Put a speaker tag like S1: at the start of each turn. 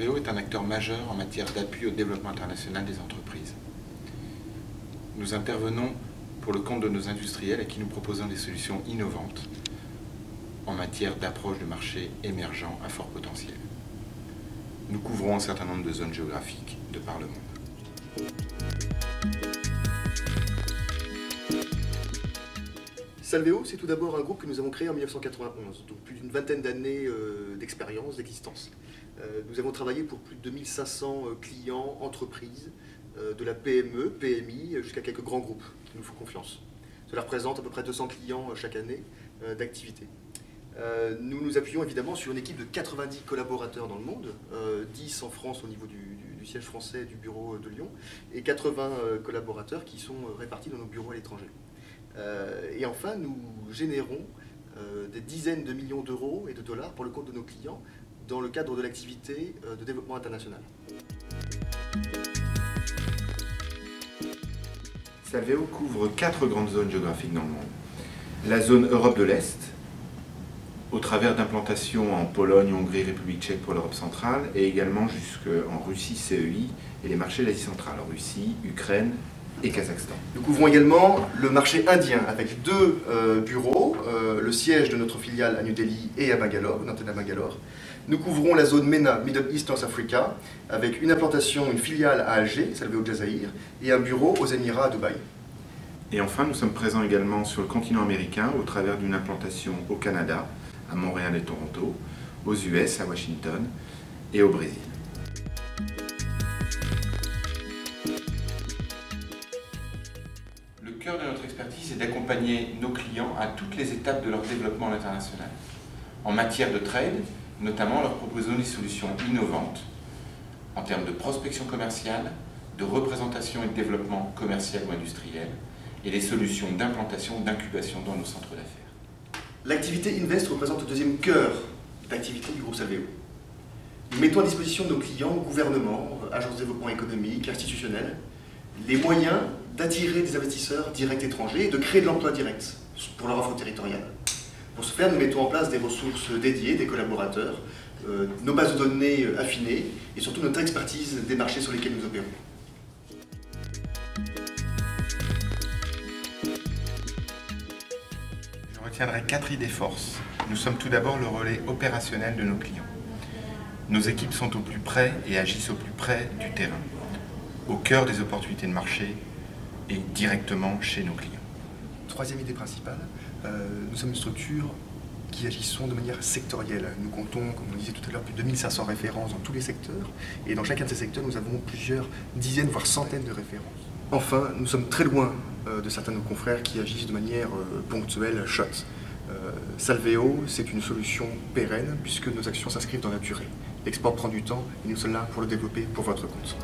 S1: Salveo est un acteur majeur en matière d'appui au développement international des entreprises. Nous intervenons pour le compte de nos industriels à qui nous proposons des solutions innovantes en matière d'approche de marchés émergents à fort potentiel. Nous couvrons un certain nombre de zones géographiques de par le monde.
S2: Salveo, c'est tout d'abord un groupe que nous avons créé en 1991, donc plus d'une vingtaine d'années d'expérience, d'existence. Nous avons travaillé pour plus de 2500 clients, entreprises, de la PME, PMI, jusqu'à quelques grands groupes qui nous font confiance. Cela représente à peu près 200 clients chaque année d'activité. Nous nous appuyons évidemment sur une équipe de 90 collaborateurs dans le monde, 10 en France au niveau du siège français du bureau de Lyon, et 80 collaborateurs qui sont répartis dans nos bureaux à l'étranger. Et enfin, nous générons des dizaines de millions d'euros et de dollars pour le compte de nos clients dans le cadre de l'activité de développement international.
S1: Salveo couvre 4 grandes zones géographiques dans le monde. La zone Europe de l'Est, au travers d'implantations en Pologne, Hongrie, République tchèque pour l'Europe centrale, et également jusqu'en Russie, CEI, et les marchés d'Asie centrale, en Russie, Ukraine et Kazakhstan.
S2: Nous couvrons également le marché indien avec 2 bureaux, le siège de notre filiale à New Delhi et à Bangalore, à Bangalore. Nous couvrons la zone MENA, Middle East North Africa, avec une implantation, une filiale à Alger, Salveo Jazair, et un bureau aux Émirats à Dubaï.
S1: Et enfin, nous sommes présents également sur le continent américain au travers d'une implantation au Canada, à Montréal et Toronto, aux US, à Washington et au Brésil. Le cœur de notre expertise est d'accompagner nos clients à toutes les étapes de leur développement à l'international. En matière de trade, notamment, leur proposons des solutions innovantes en termes de prospection commerciale, de représentation et de développement commercial ou industriel, et des solutions d'implantation ou d'incubation dans nos centres d'affaires.
S2: L'activité Invest représente le deuxième cœur d'activité du groupe Salveo. Nous mettons à disposition de nos clients, gouvernements, agences de développement économique, institutionnels, les moyens d'attirer des investisseurs directs étrangers et de créer de l'emploi direct pour leur offre territoriale. Pour ce faire, nous mettons en place des ressources dédiées, des collaborateurs, nos bases de données affinées et surtout notre expertise des marchés sur lesquels nous opérons.
S1: Je retiendrai 4 idées forces. Nous sommes tout d'abord le relais opérationnel de nos clients. Nos équipes sont au plus près et agissent au plus près du terrain, au cœur des opportunités de marché et directement chez nos clients.
S2: Troisième idée principale, nous sommes une structure qui agissons de manière sectorielle. Nous comptons, comme on disait tout à l'heure, plus de 2500 références dans tous les secteurs, et dans chacun de ces secteurs, nous avons plusieurs dizaines, voire centaines de références. Enfin, nous sommes très loin de certains de nos confrères qui agissent de manière ponctuelle, shot. Salveo, c'est une solution pérenne, puisque nos actions s'inscrivent dans la durée. L'export prend du temps, et nous sommes là pour le développer pour votre compte.